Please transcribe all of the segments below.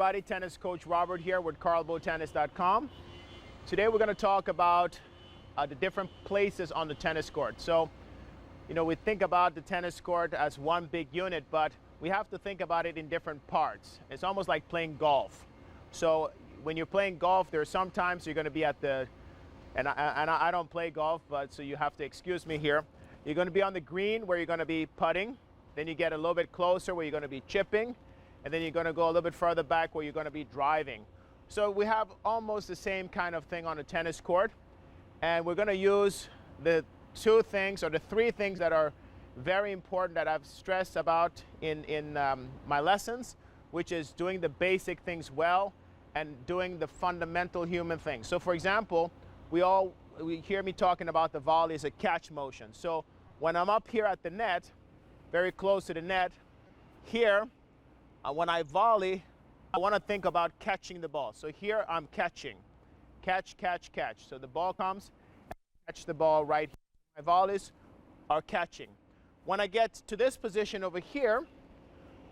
everybody, tennis coach Robert here with CarlboTennis.com. Today we're going to talk about the different places on the tennis court. So, we think about the tennis court as one big unit, but we have to think about it in different parts. It's almost like playing golf. So when you're playing golf, there are sometimes you're going to be at the, and I don't play golf, but so you have to excuse me here. You're going to be on the green where you're going to be putting. Then you get a little bit closer where you're going to be chipping. And then you're going to go a little bit further back where you're going to be driving. So we have almost the same kind of thing on a tennis court. And we're going to use the two things or the three things that are very important that I've stressed about in my lessons, which is doing the basic things well and doing the fundamental human things. So for example, we hear me talking about the volley as a catch motion. So when I'm up here at the net, very close to the net, here, when I volley, I want to think about catching the ball. So here I'm catching. Catch, catch, catch. So the ball comes, and I catch the ball right here. My volleys are catching. When I get to this position over here,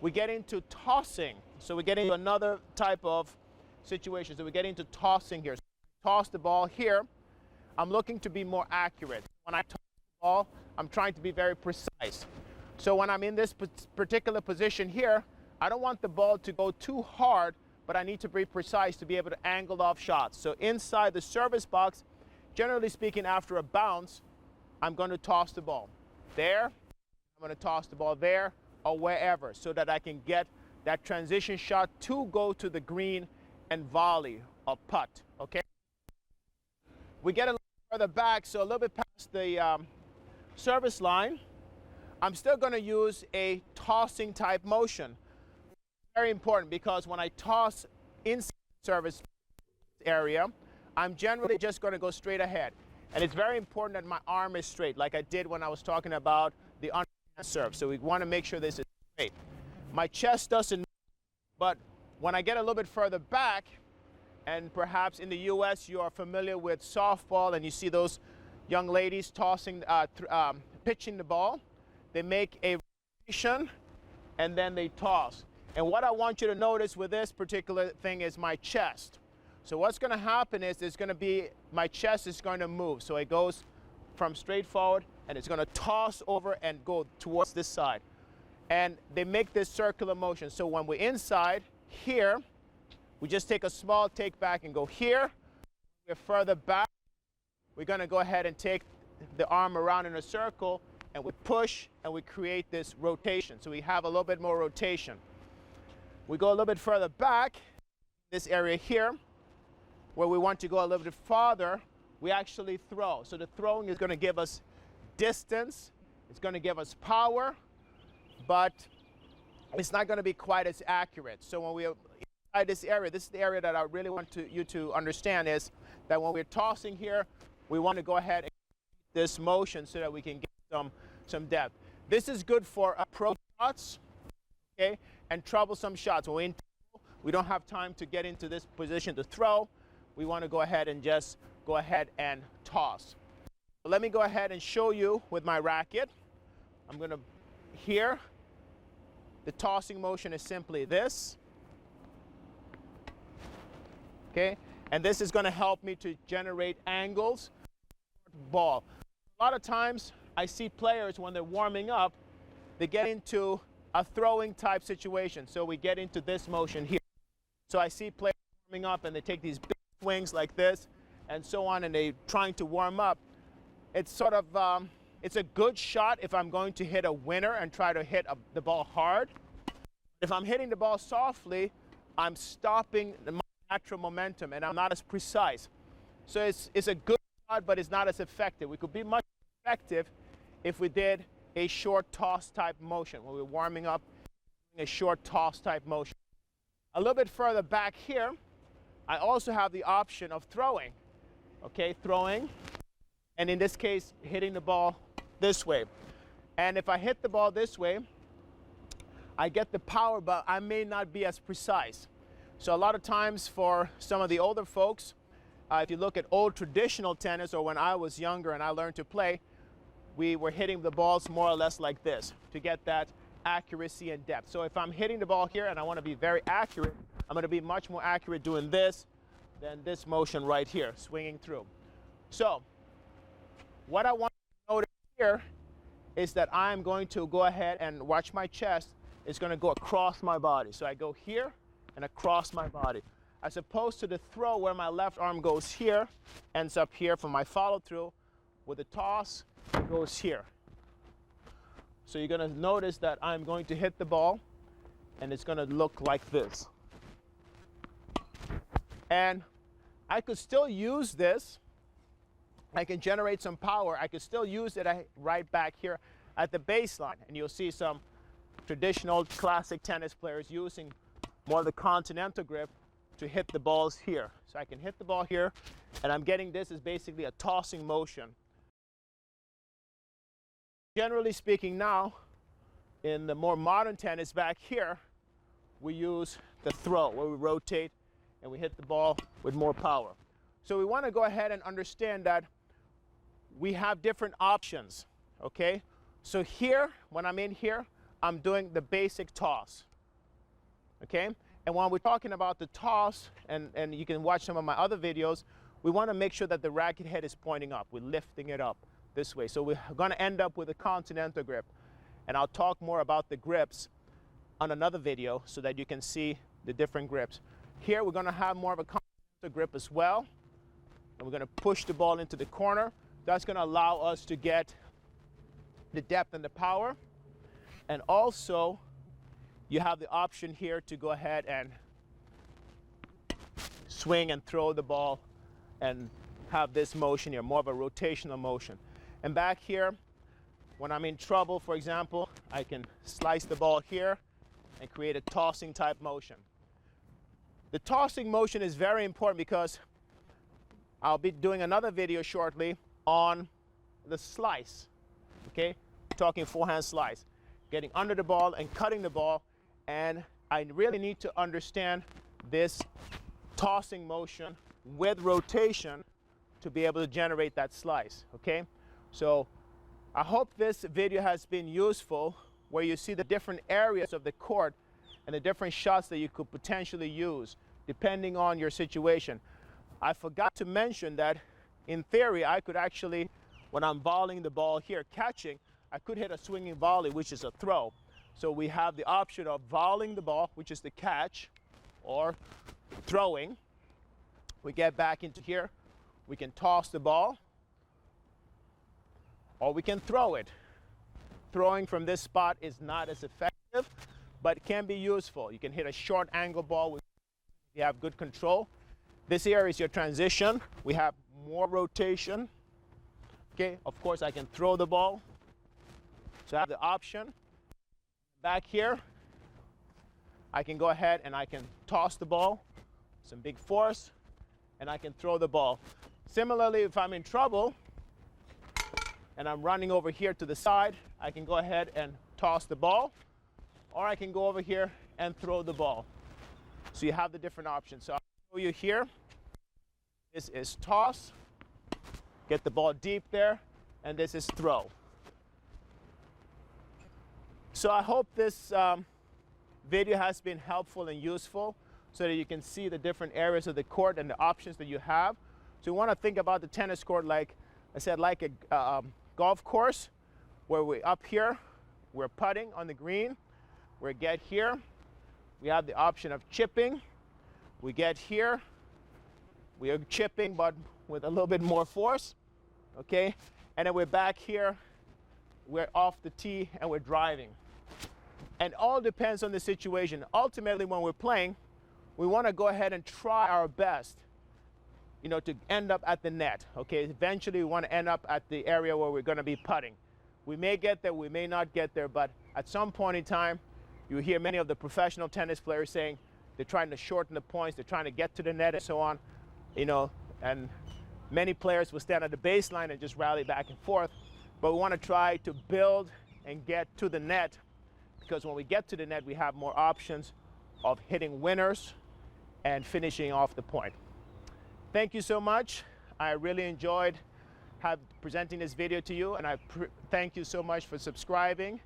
we get into tossing. So we get into another type of situation. So we get into tossing here. So toss the ball here. I'm looking to be more accurate. When I toss the ball, I'm trying to be very precise. So when I'm in this particular position here, I don't want the ball to go too hard, but I need to be precise to be able to angle off shots. So inside the service box, generally speaking, after a bounce, I'm going to toss the ball there. I'm going to toss the ball there or wherever so that I can get that transition shot to go to the green and volley or putt, okay? We get a little further back, so a little bit past the service line. I'm still going to use a tossing type motion. Very important because when I toss inside the service area, I'm generally just going to go straight ahead. And it's very important that my arm is straight, like I did when I was talking about the underhand serve. So we want to make sure this is straight. My chest doesn't move, but when I get a little bit further back, and perhaps in the U.S. you are familiar with softball and you see those young ladies tossing, pitching the ball, they make a rotation and then they toss. And what I want you to notice with this particular thing is my chest. So what's going to happen is my chest is going to move. So it goes from straight forward and it's going to toss over and go towards this side. And they make this circular motion. So when we're inside here, we just take a small take back and go here. We're further back. We're going to go ahead and take the arm around in a circle and we push and we create this rotation. So we have a little bit more rotation. We go a little bit further back, this area here, where we want to go a little bit farther, we actually throw. So the throwing is going to give us distance, it's going to give us power, but it's not going to be quite as accurate. So when we're inside this is the area that I really want you to understand is that when we're tossing here, we want to go ahead and create this motion so that we can get some depth. This is good for approach shots, okay? And troublesome shots. When we're in trouble, we don't have time to get into this position to throw. We want to go ahead and just go ahead and toss. So let me go ahead and show you with my racket. I'm going to, here, the tossing motion is simply this. Okay? And this is going to help me to generate angles. Ball. A lot of times I see players when they're warming up, they get into a throwing type situation. So we get into this motion here. So I see players warming up and they take these big swings like this and so on and they're trying to warm up. It's sort of, it's a good shot if I'm going to hit a winner and try to hit the ball hard. If I'm hitting the ball softly, I'm stopping my natural momentum and I'm not as precise. So it's a good shot, but it's not as effective. We could be much more effective if we did a short toss type motion. When we're warming up, a short toss type motion. A little bit further back here, I also have the option of throwing. Okay, throwing, and in this case, hitting the ball this way. And if I hit the ball this way, I get the power, but I may not be as precise. So a lot of times for some of the older folks, if you look at old traditional tennis or when I was younger and I learned to play, we were hitting the balls more or less like this to get that accuracy and depth. So if I'm hitting the ball here and I want to be very accurate, I'm going to be much more accurate doing this than this motion right here, swinging through. So what I want to notice here is that I'm going to go ahead and watch my chest. It's going to go across my body. So I go here and across my body, as opposed to the throw where my left arm goes here, ends up here for my follow through. With the toss, it goes here. So you're going to notice that I'm going to hit the ball, and it's going to look like this. And I could still use this. I can generate some power. I could still use it right back here at the baseline. And you'll see some traditional classic tennis players using more of the continental grip to hit the balls here. So I can hit the ball here, and I'm getting this as basically a tossing motion. Generally speaking now, in the more modern tennis back here, we use the throw, where we rotate and we hit the ball with more power. So we want to go ahead and understand that we have different options, okay? So here, when I'm in here, I'm doing the basic toss, okay? And when we're talking about the toss, and you can watch some of my other videos, we want to make sure that the racket head is pointing up. We're lifting it up this way. So we're going to end up with a continental grip. And I'll talk more about the grips on another video so that you can see the different grips. Here we're going to have more of a continental grip as well. And we're going to push the ball into the corner. That's going to allow us to get the depth and the power. And also, you have the option here to go ahead and swing and throw the ball and have this motion here, more of a rotational motion. And back here, when I'm in trouble, for example, I can slice the ball here and create a tossing type motion. The tossing motion is very important because I'll be doing another video shortly on the slice, okay? Talking forehand slice, getting under the ball and cutting the ball, and I really need to understand this tossing motion with rotation to be able to generate that slice, okay? So I hope this video has been useful, where you see the different areas of the court and the different shots that you could potentially use depending on your situation. I forgot to mention that in theory I could actually, when I'm volleying the ball here, catching, I could hit a swinging volley, which is a throw. So we have the option of volleying the ball, which is the catch, or throwing. We get back into here, we can toss the ball, or we can throw it. Throwing from this spot is not as effective, but it can be useful. You can hit a short angle ball if you have good control. This here is your transition. We have more rotation. Okay, of course I can throw the ball. So I have the option. Back here, I can go ahead and I can toss the ball, some big force, and I can throw the ball. Similarly, if I'm in trouble and I'm running over here to the side, I can go ahead and toss the ball, or I can go over here and throw the ball. So you have the different options. So I'll show you here. This is toss, get the ball deep there, and this is throw. So I hope this video has been helpful and useful so that you can see the different areas of the court and the options that you have. So you want to think about the tennis court like I said, like a golf course, where we're up here, we're putting on the green, we get here, we have the option of chipping, we get here, we are chipping but with a little bit more force, okay, and then we're back here, we're off the tee and we're driving. And all depends on the situation. Ultimately, when we're playing, we want to go ahead and try our best, you know, to end up at the net, okay? Eventually, we want to end up at the area where we're going to be putting. We may get there, we may not get there, but at some point in time, you hear many of the professional tennis players saying they're trying to shorten the points, they're trying to get to the net and so on, you know, and many players will stand at the baseline and just rally back and forth, but we want to try to build and get to the net, because when we get to the net, we have more options of hitting winners and finishing off the point. Thank you so much. I really enjoyed presenting this video to you, and I thank you so much for subscribing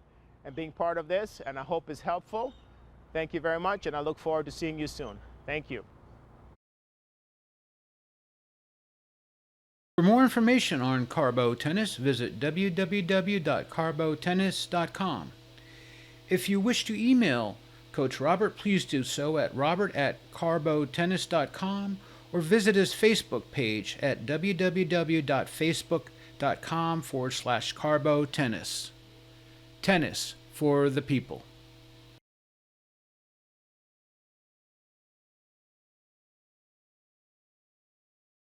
and being part of this, and I hope it's helpful. Thank you very much, and I look forward to seeing you soon. Thank you. For more information on Carlbo Tennis, visit www.carlbotennis.com. If you wish to email Coach Robert, please do so at robert@carlbotennis.com or visit his Facebook page at www.facebook.com/Carlbo Tennis. Tennis for the people.